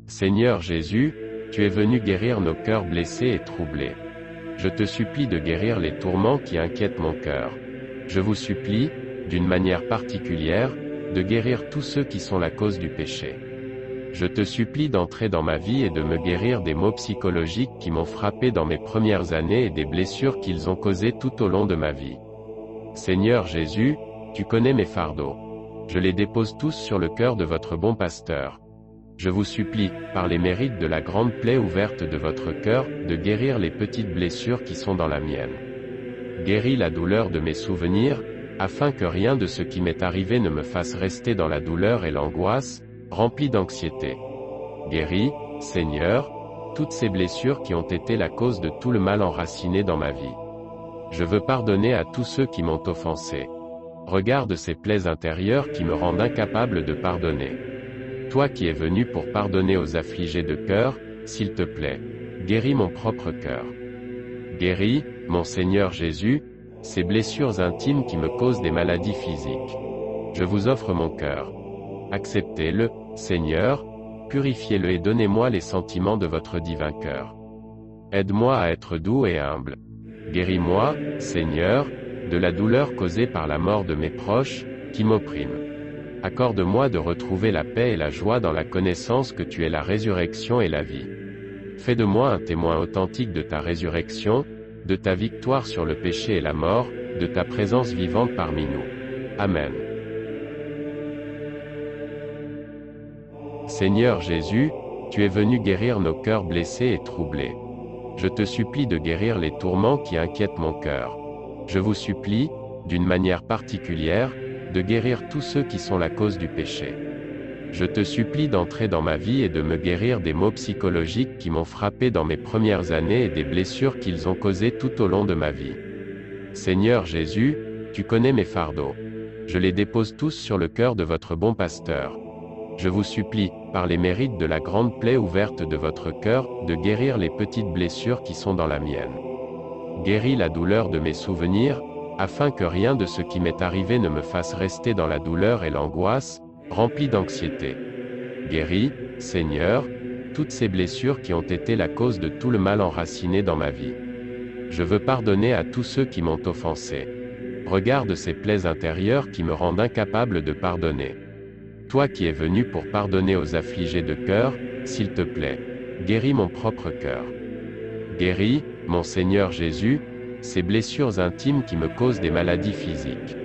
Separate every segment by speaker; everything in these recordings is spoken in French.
Speaker 1: Seigneur Jésus, tu es venu guérir nos cœurs blessés et troublés. Je te supplie de guérir les tourments qui inquiètent mon cœur. Je vous supplie, d'une manière particulière, de guérir tous ceux qui sont la cause du péché. Je te supplie d'entrer dans ma vie et de me guérir des maux psychologiques qui m'ont frappé dans mes premières années et des blessures qu'ils ont causées tout au long de ma vie. Seigneur Jésus, tu connais mes fardeaux. Je les dépose tous sur le cœur de votre bon pasteur. Je vous supplie, par les mérites de la grande plaie ouverte de votre cœur, de guérir les petites blessures qui sont dans la mienne. Guéris la douleur de mes souvenirs, afin que rien de ce qui m'est arrivé ne me fasse rester dans la douleur et l'angoisse, rempli d'anxiété. Guéris, Seigneur, toutes ces blessures qui ont été la cause de tout le mal enraciné dans ma vie. Je veux pardonner à tous ceux qui m'ont offensé. Regarde ces plaies intérieures qui me rendent incapable de pardonner. Toi qui es venu pour pardonner aux affligés de cœur, s'il te plaît, guéris mon propre cœur. Guéris, mon Seigneur Jésus, ces blessures intimes qui me causent des maladies physiques. Je vous offre mon cœur. Acceptez-le, Seigneur, purifiez-le et donnez-moi les sentiments de votre divin cœur. Aide-moi à être doux et humble. Guéris-moi, Seigneur, de la douleur causée par la mort de mes proches, qui m'opprime. Accorde-moi de retrouver la paix et la joie dans la connaissance que tu es la résurrection et la vie. Fais de moi un témoin authentique de ta résurrection, de ta victoire sur le péché et la mort, de ta présence vivante parmi nous. Amen. Seigneur Jésus, tu es venu guérir nos cœurs blessés et troublés. Je te supplie de guérir les tourments qui inquiètent mon cœur. Je vous supplie, d'une manière particulière, de guérir tous ceux qui sont la cause du péché. Je te supplie d'entrer dans ma vie et de me guérir des maux psychologiques qui m'ont frappé dans mes premières années et des blessures qu'ils ont causées tout au long de ma vie. Seigneur Jésus, tu connais mes fardeaux. Je les dépose tous sur le cœur de votre bon pasteur. Je vous supplie, par les mérites de la grande plaie ouverte de votre cœur, de guérir les petites blessures qui sont dans la mienne. Guéris la douleur de mes souvenirs, afin que rien de ce qui m'est arrivé ne me fasse rester dans la douleur et l'angoisse, rempli d'anxiété. Guéris, Seigneur, toutes ces blessures qui ont été la cause de tout le mal enraciné dans ma vie. Je veux pardonner à tous ceux qui m'ont offensé. Regarde ces plaies intérieures qui me rendent incapable de pardonner. Toi qui es venu pour pardonner aux affligés de cœur, s'il te plaît, guéris mon propre cœur. Guéris, mon Seigneur Jésus, ces blessures intimes qui me causent des maladies physiques.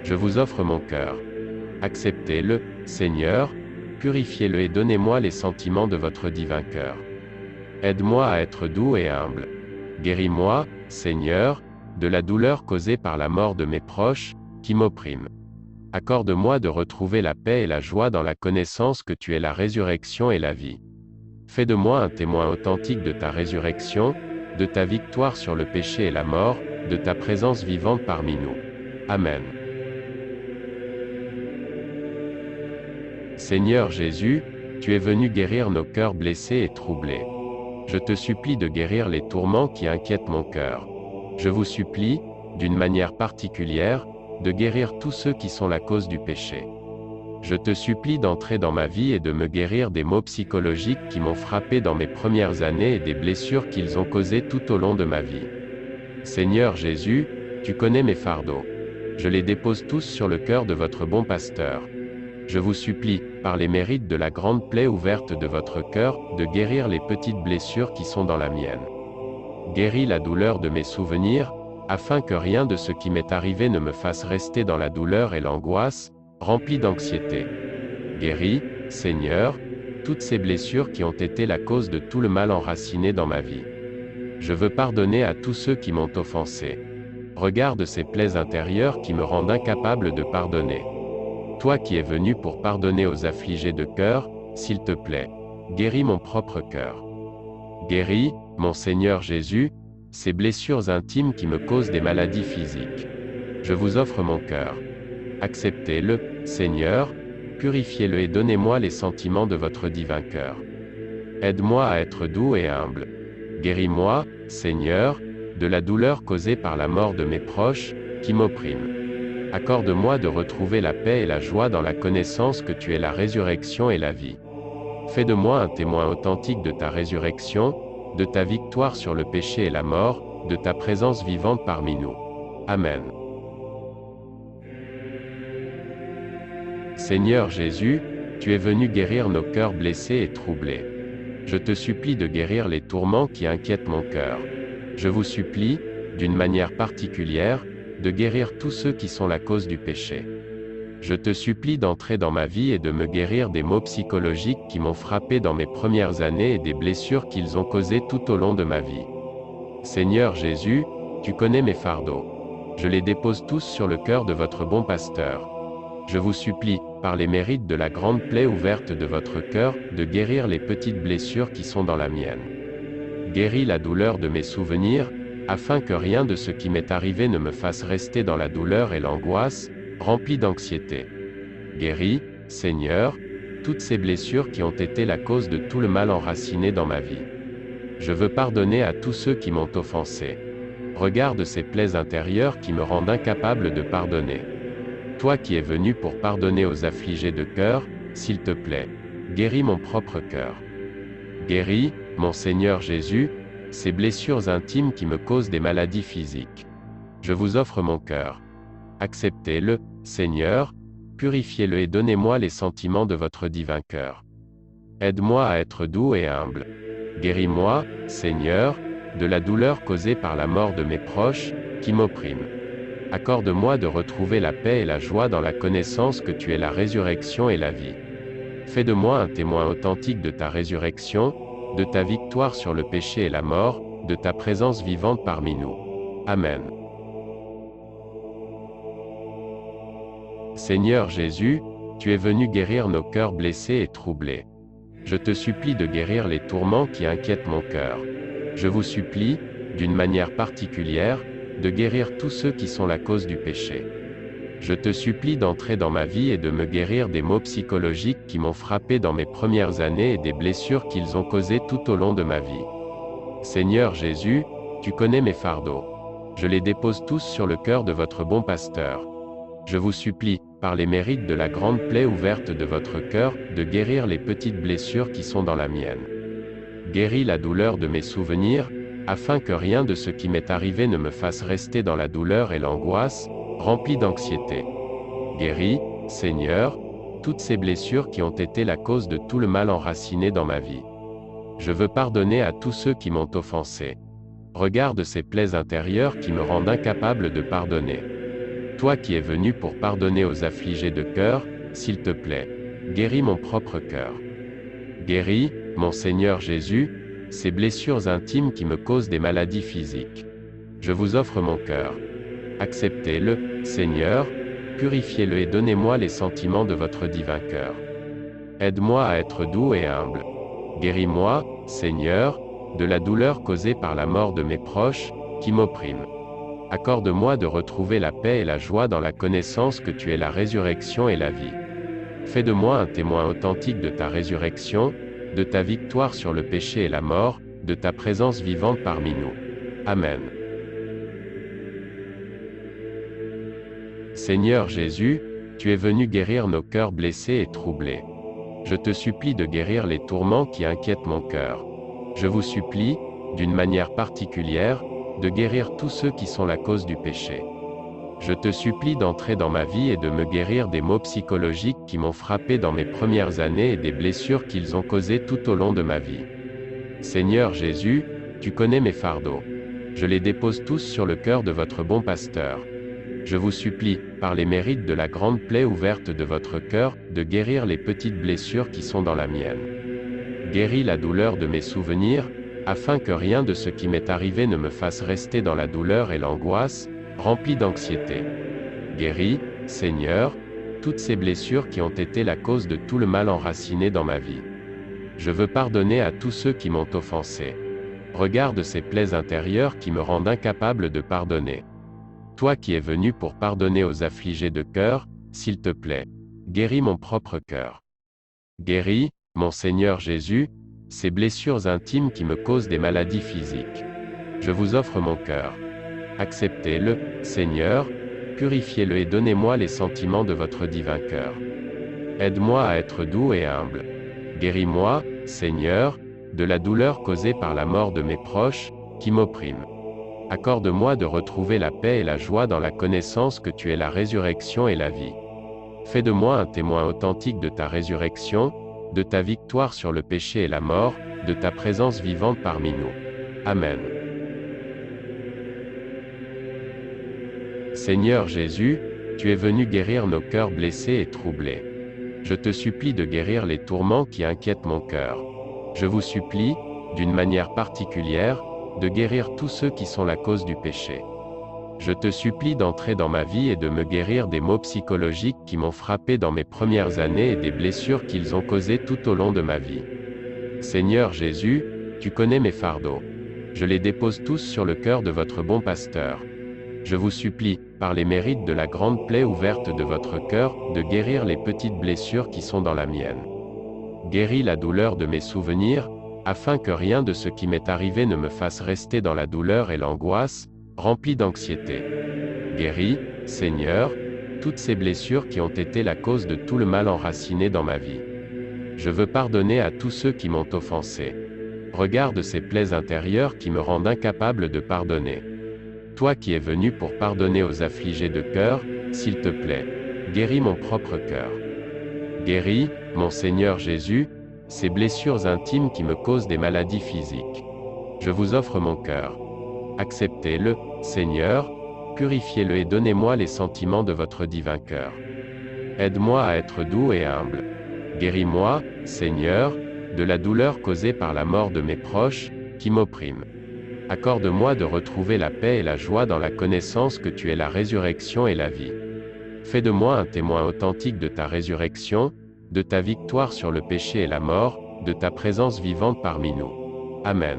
Speaker 1: Je vous offre mon cœur. Acceptez-le, Seigneur, purifiez-le et donnez-moi les sentiments de votre divin cœur. Aide-moi à être doux et humble. Guéris-moi, Seigneur, de la douleur causée par la mort de mes proches, qui m'opprime. Accorde-moi de retrouver la paix et la joie dans la connaissance que tu es la résurrection et la vie. Fais de moi un témoin authentique de ta résurrection, de ta victoire sur le péché et la mort, de ta présence vivante parmi nous. Amen. Seigneur Jésus, tu es venu guérir nos cœurs blessés et troublés. Je te supplie de guérir les tourments qui inquiètent mon cœur. Je vous supplie, d'une manière particulière, de guérir tous ceux qui sont la cause du péché. Je te supplie d'entrer dans ma vie et de me guérir des maux psychologiques qui m'ont frappé dans mes premières années et des blessures qu'ils ont causées tout au long de ma vie. Seigneur Jésus, tu connais mes fardeaux. Je les dépose tous sur le cœur de votre bon pasteur. Je vous supplie, par les mérites de la grande plaie ouverte de votre cœur, de guérir les petites blessures qui sont dans la mienne. Guéris la douleur de mes souvenirs, afin que rien de ce qui m'est arrivé ne me fasse rester dans la douleur et l'angoisse, rempli d'anxiété. Guéris, Seigneur, toutes ces blessures qui ont été la cause de tout le mal enraciné dans ma vie. Je veux pardonner à tous ceux qui m'ont offensé. Regarde ces plaies intérieures qui me rendent incapable de pardonner. Toi qui es venu pour pardonner aux affligés de cœur, s'il te plaît, guéris mon propre cœur. Guéris, mon Seigneur Jésus, ces blessures intimes qui me causent des maladies physiques. Je vous offre mon cœur. Acceptez-le, Seigneur, purifiez-le et donnez-moi les sentiments de votre divin cœur. Aide-moi à être doux et humble. Guéris-moi, Seigneur, de la douleur causée par la mort de mes proches, qui m'opprime. Accorde-moi de retrouver la paix et la joie dans la connaissance que tu es la résurrection et la vie. Fais de moi un témoin authentique de ta résurrection, de ta victoire sur le péché et la mort, de ta présence vivante parmi nous. Amen. Seigneur Jésus, tu es venu guérir nos cœurs blessés et troublés. Je te supplie de guérir les tourments qui inquiètent mon cœur. Je vous supplie, d'une manière particulière, de guérir tous ceux qui sont la cause du péché. Je te supplie d'entrer dans ma vie et de me guérir des maux psychologiques qui m'ont frappé dans mes premières années et des blessures qu'ils ont causées tout au long de ma vie. Seigneur Jésus, tu connais mes fardeaux. Je les dépose tous sur le cœur de votre bon pasteur. Je vous supplie, par les mérites de la grande plaie ouverte de votre cœur, de guérir les petites blessures qui sont dans la mienne. Guéris la douleur de mes souvenirs, afin que rien de ce qui m'est arrivé ne me fasse rester dans la douleur et l'angoisse, rempli d'anxiété. Guéris, Seigneur, toutes ces blessures qui ont été la cause de tout le mal enraciné dans ma vie. Je veux pardonner à tous ceux qui m'ont offensé. Regarde ces plaies intérieures qui me rendent incapable de pardonner. Toi qui es venu pour pardonner aux affligés de cœur, s'il te plaît, guéris mon propre cœur. Guéris, mon Seigneur Jésus, ces blessures intimes qui me causent des maladies physiques. Je vous offre mon cœur. Acceptez-le, Seigneur, purifiez-le et donnez-moi les sentiments de votre divin cœur. Aide-moi à être doux et humble. Guéris-moi, Seigneur, de la douleur causée par la mort de mes proches, qui m'opprime. Accorde-moi de retrouver la paix et la joie dans la connaissance que tu es la résurrection et la vie. Fais de moi un témoin authentique de ta résurrection, de ta victoire sur le péché et la mort, de ta présence vivante parmi nous. Amen. Seigneur Jésus, tu es venu guérir nos cœurs blessés et troublés. Je te supplie de guérir les tourments qui inquiètent mon cœur. Je vous supplie, d'une manière particulière, de guérir tous ceux qui sont la cause du péché. Je te supplie d'entrer dans ma vie et de me guérir des maux psychologiques qui m'ont frappé dans mes premières années et des blessures qu'ils ont causées tout au long de ma vie. Seigneur Jésus, tu connais mes fardeaux. Je les dépose tous sur le cœur de votre bon pasteur. Je vous supplie, par les mérites de la grande plaie ouverte de votre cœur, de guérir les petites blessures qui sont dans la mienne. Guéris la douleur de mes souvenirs, afin que rien de ce qui m'est arrivé ne me fasse rester dans la douleur et l'angoisse, rempli d'anxiété. Guéris, Seigneur, toutes ces blessures qui ont été la cause de tout le mal enraciné dans ma vie. Je veux pardonner à tous ceux qui m'ont offensé. Regarde ces plaies intérieures qui me rendent incapable de pardonner. Toi qui es venu pour pardonner aux affligés de cœur, s'il te plaît, guéris mon propre cœur. Guéris, mon Seigneur Jésus, ces blessures intimes qui me causent des maladies physiques. Je vous offre mon cœur. Acceptez-le, Seigneur, purifiez-le et donnez-moi les sentiments de votre divin cœur. Aide-moi à être doux et humble. Guéris-moi, Seigneur, de la douleur causée par la mort de mes proches, qui m'opprime. Accorde-moi de retrouver la paix et la joie dans la connaissance que tu es la résurrection et la vie. Fais de moi un témoin authentique de ta résurrection, de ta victoire sur le péché et la mort, de ta présence vivante parmi nous. Amen. Seigneur Jésus, tu es venu guérir nos cœurs blessés et troublés. Je te supplie de guérir les tourments qui inquiètent mon cœur. Je vous supplie, d'une manière particulière, de guérir tous ceux qui sont la cause du péché. Je te supplie d'entrer dans ma vie et de me guérir des maux psychologiques qui m'ont frappé dans mes premières années et des blessures qu'ils ont causées tout au long de ma vie. Seigneur Jésus, tu connais mes fardeaux. Je les dépose tous sur le cœur de votre bon pasteur. Je vous supplie, par les mérites de la grande plaie ouverte de votre cœur, de guérir les petites blessures qui sont dans la mienne. Guéris la douleur de mes souvenirs, afin que rien de ce qui m'est arrivé ne me fasse rester dans la douleur et l'angoisse, rempli d'anxiété. Guéris, Seigneur, toutes ces blessures qui ont été la cause de tout le mal enraciné dans ma vie. Je veux pardonner à tous ceux qui m'ont offensé. Regarde ces plaies intérieures qui me rendent incapable de pardonner. Toi qui es venu pour pardonner aux affligés de cœur, s'il te plaît, guéris mon propre cœur. Guéris, mon Seigneur Jésus, ces blessures intimes qui me causent des maladies physiques. Je vous offre mon cœur. Acceptez-le, Seigneur, purifiez-le et donnez-moi les sentiments de votre divin cœur. Aide-moi à être doux et humble. Guéris-moi, Seigneur, de la douleur causée par la mort de mes proches, qui m'opprime. Accorde-moi de retrouver la paix et la joie dans la connaissance que tu es la résurrection et la vie. Fais de moi un témoin authentique de ta résurrection, de ta victoire sur le péché et la mort, de ta présence vivante parmi nous. Amen. Seigneur Jésus, tu es venu guérir nos cœurs blessés et troublés. Je te supplie de guérir les tourments qui inquiètent mon cœur. Je vous supplie, d'une manière particulière, de guérir tous ceux qui sont la cause du péché. Je te supplie d'entrer dans ma vie et de me guérir des maux psychologiques qui m'ont frappé dans mes premières années et des blessures qu'ils ont causées tout au long de ma vie. Seigneur Jésus, tu connais mes fardeaux. Je les dépose tous sur le cœur de votre bon pasteur. Je vous supplie, par les mérites de la grande plaie ouverte de votre cœur, de guérir les petites blessures qui sont dans la mienne. Guéris la douleur de mes souvenirs, afin que rien de ce qui m'est arrivé ne me fasse rester dans la douleur et l'angoisse, rempli d'anxiété. Guéris, Seigneur, toutes ces blessures qui ont été la cause de tout le mal enraciné dans ma vie. Je veux pardonner à tous ceux qui m'ont offensé. Regarde ces plaies intérieures qui me rendent incapable de pardonner. Toi qui es venu pour pardonner aux affligés de cœur, s'il te plaît, guéris mon propre cœur. Guéris, mon Seigneur Jésus, ces blessures intimes qui me causent des maladies physiques. Je vous offre mon cœur. Acceptez-le, Seigneur, purifiez-le et donnez-moi les sentiments de votre divin cœur. Aide-moi à être doux et humble. Guéris-moi, Seigneur, de la douleur causée par la mort de mes proches, qui m'opprime. Accorde-moi de retrouver la paix et la joie dans la connaissance que tu es la résurrection et la vie. Fais de moi un témoin authentique de ta résurrection, de ta victoire sur le péché et la mort, de ta présence vivante parmi nous. Amen.